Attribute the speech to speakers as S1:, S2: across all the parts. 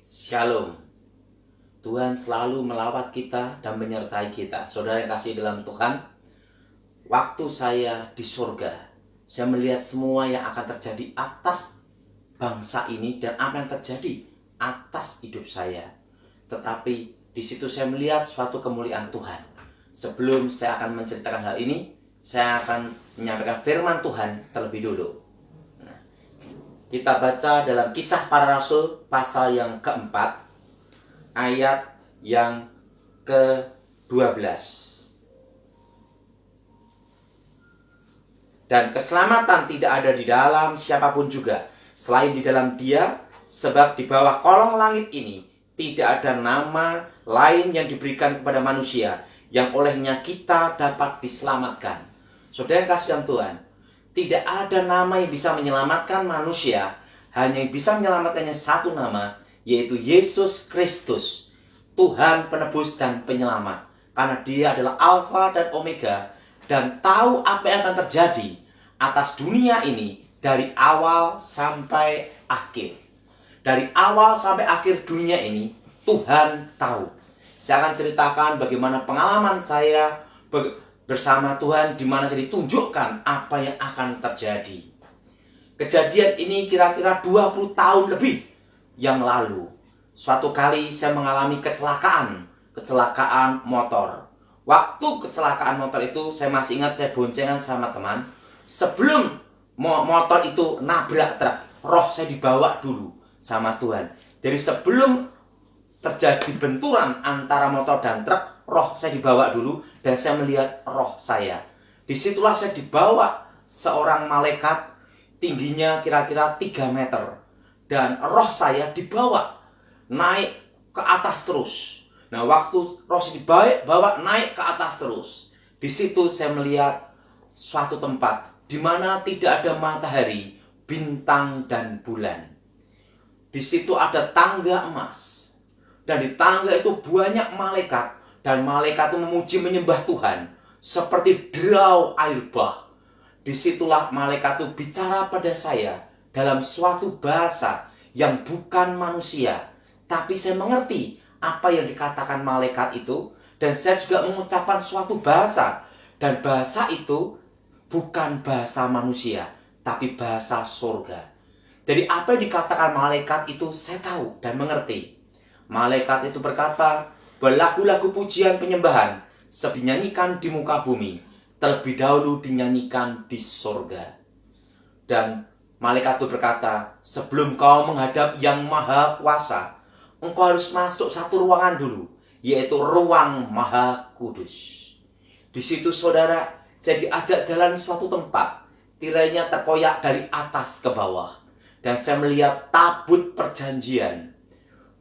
S1: Shalom. Tuhan selalu melawat kita dan menyertai kita. Saudara yang kasih dalam Tuhan, waktu saya di surga, saya melihat semua yang akan terjadi atas bangsa ini dan apa yang terjadi atas hidup saya. Tetapi di situ saya melihat suatu kemuliaan Tuhan. Sebelum saya akan menceritakan hal ini, saya akan menyampaikan firman Tuhan terlebih dulu. Kita baca dalam Kisah Para Rasul pasal yang keempat, ayat yang ke-12. Dan keselamatan tidak ada di dalam siapapun juga, selain di dalam Dia, sebab di bawah kolong langit ini tidak ada nama lain yang diberikan kepada manusia, yang olehnya kita dapat diselamatkan. Saudara yang kasih dalam Tuhan, tidak ada nama yang bisa menyelamatkan manusia, hanya yang bisa menyelamatkannya satu nama, yaitu Yesus Kristus, Tuhan penebus dan penyelamat. Karena Dia adalah Alfa dan Omega, dan tahu apa yang akan terjadi atas dunia ini dari awal sampai akhir. Dari awal sampai akhir dunia ini, Tuhan tahu. Saya akan ceritakan bagaimana pengalaman saya bersama Tuhan, di mana saya ditunjukkan apa yang akan terjadi. Kejadian ini kira-kira 20 tahun lebih yang lalu. Suatu kali saya mengalami kecelakaan motor. Waktu kecelakaan motor itu saya masih ingat, saya boncengan sama teman. Sebelum motor itu nabrak truk, roh saya dibawa dulu sama Tuhan. Jadi sebelum terjadi benturan antara motor dan truk, roh saya dibawa dulu dan saya melihat roh saya. Disitulah saya dibawa seorang malaikat, tingginya kira-kira 3 meter. Dan roh saya dibawa naik ke atas terus. Nah, waktu roh saya dibawa naik ke atas terus, di situ saya melihat suatu tempat di mana tidak ada matahari, bintang, dan bulan. Di situ ada tangga emas. Dan di tangga itu banyak malaikat. Dan malaikat itu memuji menyembah Tuhan seperti derau air bah. Disitulah malaikat itu bicara pada saya dalam suatu bahasa yang bukan manusia. Tapi saya mengerti apa yang dikatakan malaikat itu. Dan saya juga mengucapkan suatu bahasa. Dan bahasa itu bukan bahasa manusia, tapi bahasa surga. Jadi apa yang dikatakan malaikat itu saya tahu dan mengerti. Malaikat itu berkata, berlagu-lagu pujian penyembahan dinyanyikan di muka bumi, terlebih dahulu dinyanyikan di surga. Dan malaikat itu berkata, sebelum kau menghadap Yang Maha Kuasa, engkau harus masuk satu ruangan dulu, yaitu ruang Maha Kudus. Di situ saudara, saya diajak jalan suatu tempat, tirainya terkoyak dari atas ke bawah, dan saya melihat tabut perjanjian.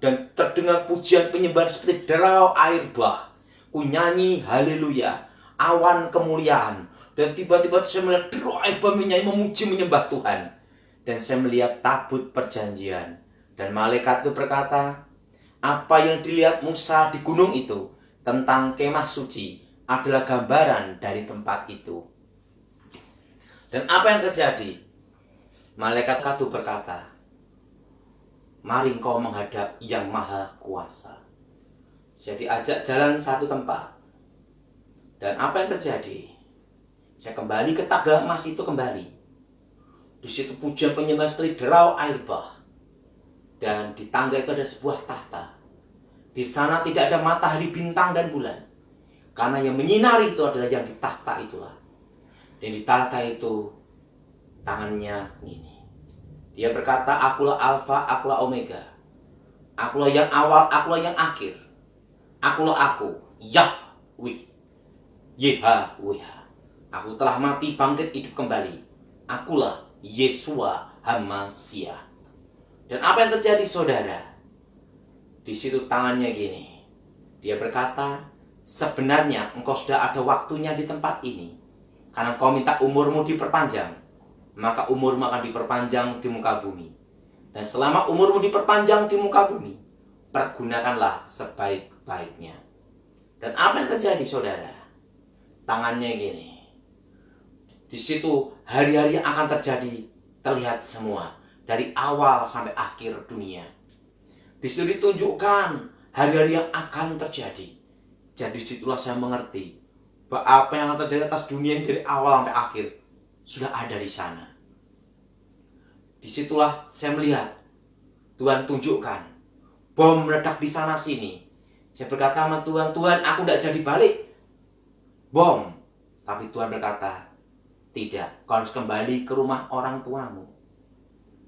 S1: Dan terdengar pujian penyembahan seperti derau air bah. Ku nyanyi haleluya, awan kemuliaan. Dan tiba-tiba saya melihat derau air bah menyanyi memuji menyembah Tuhan. Dan saya melihat tabut perjanjian. Dan malaikat itu berkata, apa yang dilihat Musa di gunung itu tentang kemah suci adalah gambaran dari tempat itu. Dan apa yang terjadi? Malaikat itu berkata, mari engkau menghadap Yang Maha Kuasa. Saya diajak jalan satu tempat. Dan apa yang terjadi? Saya kembali ke tangga emas itu kembali. Di situ pujian penyembahan seperti derau air bah. Dan di tangga itu ada sebuah tahta. Di sana tidak ada matahari, bintang, dan bulan. Karena yang menyinari itu adalah yang di tahta itulah. Dan di tahta itu tangannya ini. Dia berkata, akulah Alfa, akulah Omega. Akulah yang awal, akulah yang akhir. Akulah aku, Yahweh. Yahweh. Aku telah mati, bangkit, hidup kembali. Akulah Yesua HaMasiah. Dan apa yang terjadi saudara? Di situ tangannya gini. Dia berkata, sebenarnya engkau sudah ada waktunya di tempat ini. Karena engkau minta umurmu diperpanjang, maka umurmu akan diperpanjang di muka bumi. Dan selama umurmu diperpanjang di muka bumi, pergunakanlah sebaik-baiknya. Dan apa yang terjadi saudara? Tangannya gini. Di situ hari-hari yang akan terjadi terlihat semua, dari awal sampai akhir dunia. Di situ ditunjukkan hari-hari yang akan terjadi. Jadi disitulah saya mengerti bahwa apa yang akan terjadi atas dunia ini dari awal sampai akhir sudah ada di sana. Disitulah saya melihat Tuhan tunjukkan bom meledak di sana sini. Saya berkata sama Tuhan, Tuhan aku tidak jadi balik bom. Tapi Tuhan berkata, tidak, kau harus kembali ke rumah orang tuamu.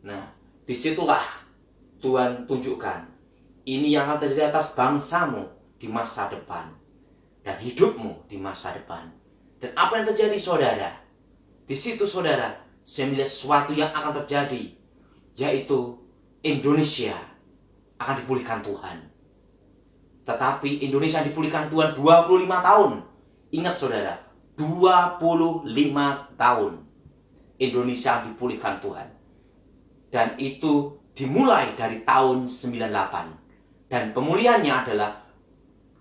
S1: Nah, disitulah Tuhan tunjukkan ini yang akan terjadi atas bangsamu di masa depan dan hidupmu di masa depan. Dan apa yang terjadi saudara? Di situ saudara, saya melihat sesuatu yang akan terjadi, yaitu Indonesia akan dipulihkan Tuhan. Tetapi Indonesia dipulihkan Tuhan 25 tahun. Ingat saudara, 25 tahun Indonesia dipulihkan Tuhan. Dan itu dimulai dari tahun 98. Dan pemulihannya adalah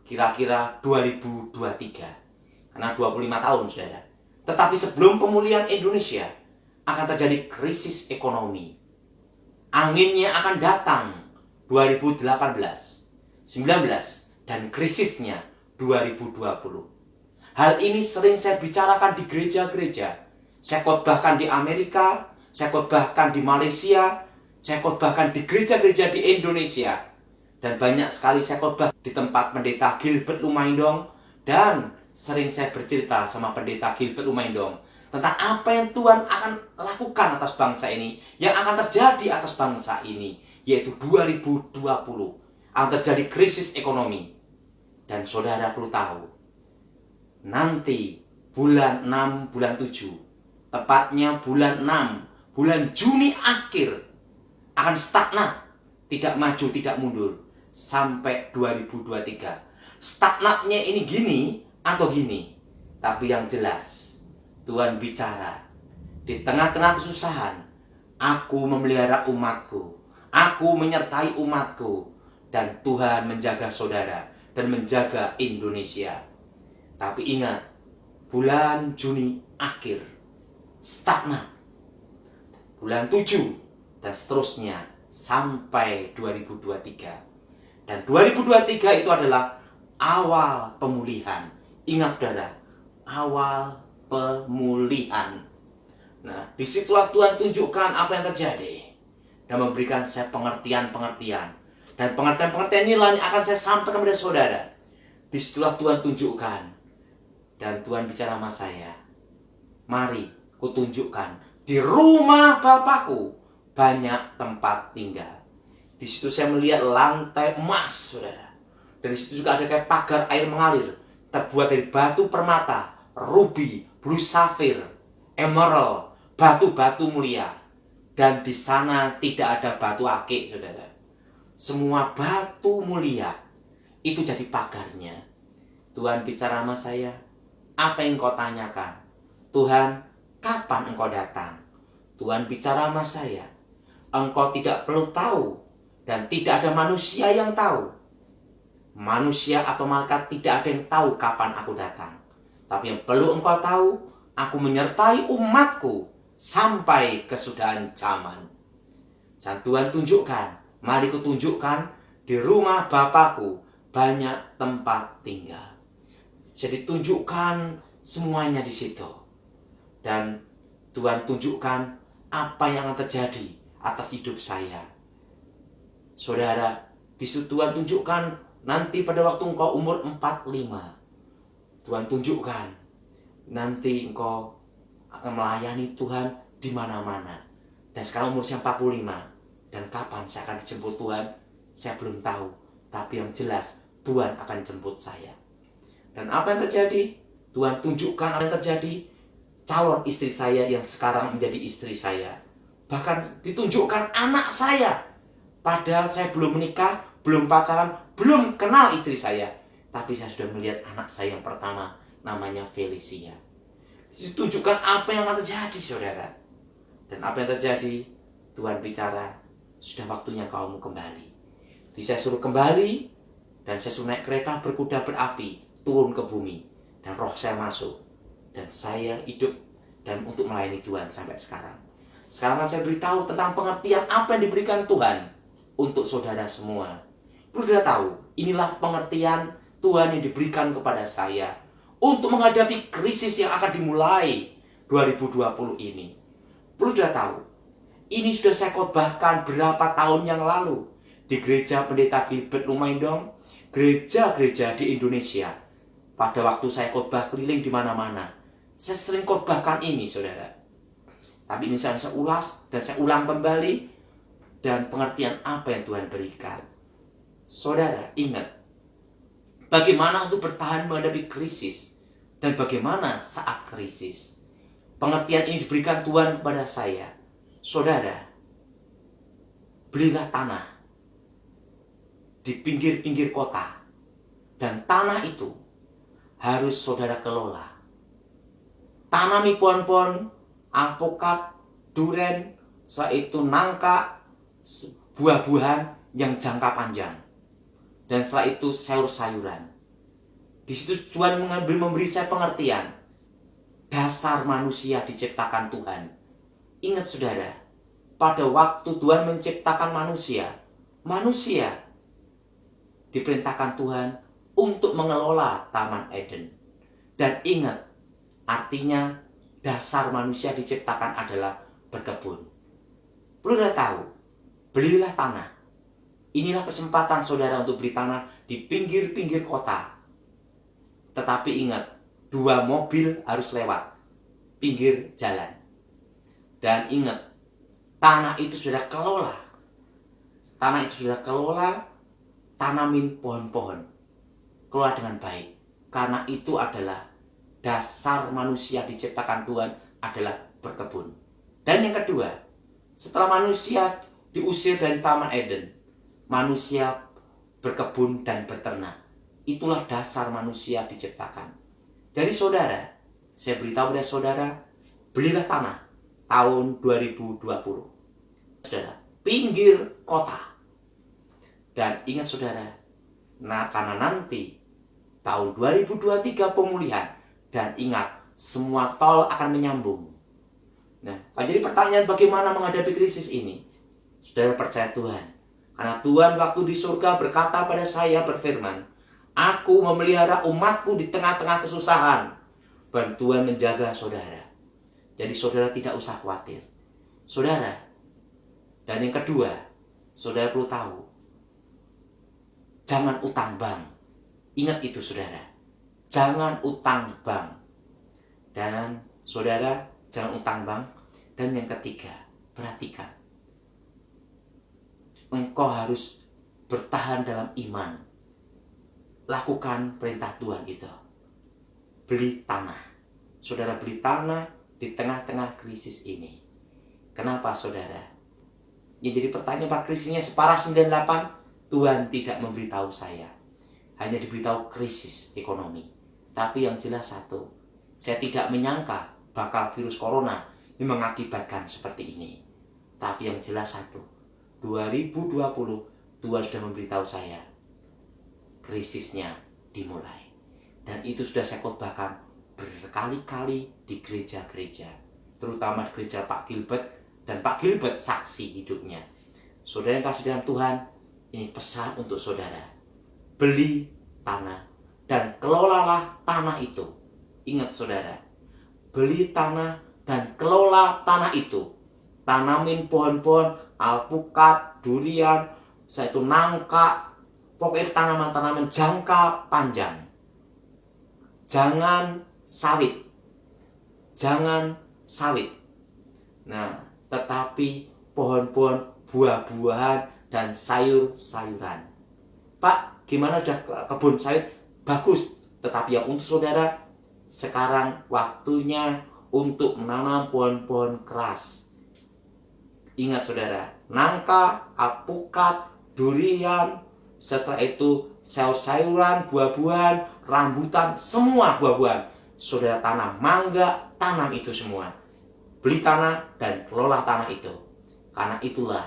S1: kira-kira 2023. Karena 25 tahun saudara. Tetapi sebelum pemulihan Indonesia akan terjadi krisis ekonomi. Anginnya akan datang 2018, 19, dan krisisnya 2020. Hal ini sering saya bicarakan di gereja-gereja. Saya khotbahkan di Amerika, saya khotbahkan di Malaysia, saya khotbahkan di gereja-gereja di Indonesia. Dan banyak sekali saya khotbah di tempat pendeta Gilbert Lumaindong. Dan sering saya bercerita sama pendeta Gilbert Lumaindong tentang apa yang Tuhan akan lakukan atas bangsa ini, yang akan terjadi atas bangsa ini, yaitu 2020 akan terjadi krisis ekonomi. Dan saudara perlu tahu, nanti bulan 6, bulan 7, tepatnya bulan 6, bulan Juni akhir, akan stagnan, tidak maju, tidak mundur, sampai 2023. Stagnatnya ini gini atau gini, tapi yang jelas Tuhan bicara, di tengah-tengah kesusahan, aku memelihara umatku, aku menyertai umatku, dan Tuhan menjaga saudara dan menjaga Indonesia. Tapi ingat, bulan Juni akhir stagnan, bulan 7 dan seterusnya sampai 2023. Dan 2023 itu adalah awal pemulihan. Ingat saudara, awal pemulihan. Nah, disitulah Tuhan tunjukkan apa yang terjadi dan memberikan saya pengertian-pengertian. Dan pengertian-pengertian inilah yang akan saya sampaikan kepada saudara. Disitulah Tuhan tunjukkan. Dan Tuhan bicara sama saya, mari kutunjukkan di rumah Bapakku banyak tempat tinggal. Di situ saya melihat lantai emas, saudara. Dari situ juga ada kayak pagar air mengalir, terbuat dari batu permata, ruby, blue sapphire, emerald, batu-batu mulia. Dan di sana tidak ada batu akik, saudara. Semua batu mulia itu jadi pagarnya. Tuhan bicara sama saya, apa yang kau tanyakan? Tuhan, kapan engkau datang? Tuhan bicara sama saya, engkau tidak perlu tahu dan tidak ada manusia yang tahu. Manusia atau malaikat tidak ada yang tahu kapan aku datang. Tapi yang perlu engkau tahu, aku menyertai umatku sampai kesudahan zaman. Dan Tuhan tunjukkan, mari kutunjukkan di rumah Bapakku banyak tempat tinggal. Jadi tunjukkan semuanya di situ. Dan Tuhan tunjukkan apa yang akan terjadi atas hidup saya. Saudara, di situ Tuhan tunjukkan nanti pada waktu engkau umur 45, Tuhan tunjukkan nanti engkau akan melayani Tuhan di mana-mana. Dan sekarang umur saya 45, dan kapan saya akan dijemput Tuhan, saya belum tahu. Tapi yang jelas Tuhan akan jemput saya. Dan apa yang terjadi? Tuhan tunjukkan apa yang terjadi. Calon istri saya yang sekarang menjadi istri saya, bahkan ditunjukkan anak saya. Padahal saya belum menikah, belum pacaran, belum kenal istri saya. Tapi saya sudah melihat anak saya yang pertama, namanya Felicia. Ditunjukkan apa yang akan terjadi, saudara. Dan apa yang terjadi? Tuhan bicara, sudah waktunya kamu kembali. Jadi saya suruh kembali, dan saya suruh naik kereta berkuda berapi, turun ke bumi. Dan roh saya masuk. Dan saya hidup dan untuk melayani Tuhan sampai sekarang. Sekarang saya beritahu tentang pengertian apa yang diberikan Tuhan untuk saudara semua. Saudara tahu, inilah pengertian Tuhan yang diberikan kepada saya untuk menghadapi krisis yang akan dimulai 2020 ini. Saudara tahu, ini sudah saya khotbahkan berapa tahun yang lalu di gereja Pendeta Gilbert Lumajang, gereja-gereja di Indonesia. Pada waktu saya khotbah keliling di mana-mana, saya sering khotbahkan ini, saudara. Tapi ini saya ulas dan saya ulang kembali, dan pengertian apa yang Tuhan berikan. Saudara, ingat bagaimana untuk bertahan menghadapi krisis dan bagaimana saat krisis. Pengertian ini diberikan Tuhan kepada saya. Saudara, belilah tanah di pinggir-pinggir kota, dan tanah itu harus saudara kelola. Tanami pohon-pohon alpukat, duren, setelah itu nangka, buah-buahan yang jangka panjang, dan setelah itu sayur-sayuran. Di situ Tuhan memberi saya pengertian dasar manusia diciptakan Tuhan. Ingat saudara, pada waktu Tuhan menciptakan manusia, manusia diperintahkan Tuhan untuk mengelola Taman Eden. Dan ingat, artinya dasar manusia diciptakan adalah berkebun. Perlu Saudara tahu, belilah tanah. Inilah kesempatan saudara untuk beli tanah di pinggir-pinggir kota. Tetapi ingat, 2 mobil harus lewat pinggir jalan. Dan ingat, tanah itu sudah kelola. Tanah itu sudah kelola, tanamin pohon-pohon. Kelola dengan baik. Karena itu adalah dasar manusia diciptakan Tuhan adalah berkebun. Dan yang kedua, setelah manusia diusir dari Taman Eden, manusia berkebun dan beternak. Itulah dasar manusia diciptakan. Jadi saudara, saya beritahu pada saudara, belilah tanah tahun 2020. Saudara, pinggir kota. Dan ingat saudara, karena nanti tahun 2023 pemulihan, dan ingat, semua tol akan menyambung. Nah, jadi pertanyaan bagaimana menghadapi krisis ini? Saudara percaya Tuhan. Karena Tuhan waktu di surga berkata pada saya, berfirman, Aku memelihara umatku di tengah-tengah kesusahan. Dan Tuhan menjaga saudara. Jadi saudara tidak usah khawatir. Saudara, dan yang kedua, saudara perlu tahu, jangan utang bank. Ingat itu saudara, jangan utang bank. Dan saudara, jangan utang bank. Dan yang ketiga, perhatikan, engkau harus bertahan dalam iman. Lakukan perintah Tuhan itu. Beli tanah. Saudara beli tanah di tengah-tengah krisis ini. Kenapa saudara? Ya, jadi pertanyaan, Pak, krisisnya separah 98? Tuhan tidak memberitahu saya. Hanya diberitahu krisis ekonomi. Tapi yang jelas satu, saya tidak menyangka bakal virus corona yang mengakibatkan seperti ini. Tapi yang jelas satu, 2020 Tuhan sudah memberitahu saya, krisisnya dimulai. Dan itu sudah saya khotbahkan berkali-kali di gereja-gereja, terutama gereja Pak Gilbert, dan Pak Gilbert saksi hidupnya. Saudara yang kasih dalam Tuhan, ini pesan untuk saudara. Beli tanah dan kelolalah tanah itu. Ingat saudara, beli tanah dan kelola tanah itu. Tanamin pohon-pohon alpukat, durian, yaitu nangka, pokoknya tanaman-tanaman jangka panjang. Jangan sawit. Jangan sawit. Nah, tetapi pohon-pohon buah-buahan dan sayur-sayuran. Pak, gimana sudah kebun sawit? Bagus. Tetapi yang untuk saudara, sekarang waktunya untuk menanam pohon-pohon keras. Ingat saudara, nangka, alpukat, durian, setelah itu sayur-sayuran, buah-buahan, rambutan, semua buah-buahan. Saudara tanam mangga, tanam itu semua. Beli tanah dan kelola tanah itu. Karena itulah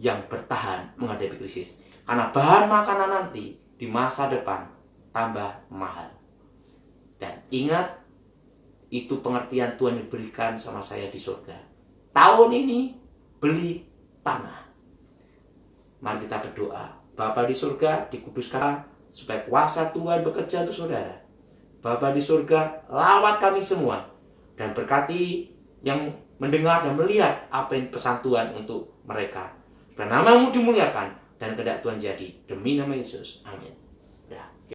S1: yang bertahan menghadapi krisis. Karena bahan makanan nanti di masa depan tambah mahal. Dan ingat, itu pengertian Tuhan yang diberikan sama saya di surga. Tahun ini beli tanah. Mari kita berdoa. Bapa di surga, dikuduskan supaya kuasa Tuhan bekerja untuk saudara. Bapa di surga, lawat kami semua dan berkati yang mendengar dan melihat apa yang pesan Tuhan untuk mereka. Supaya nama-Mu dimuliakan dan kehendak Tuhan jadi. Demi nama Yesus. Amin.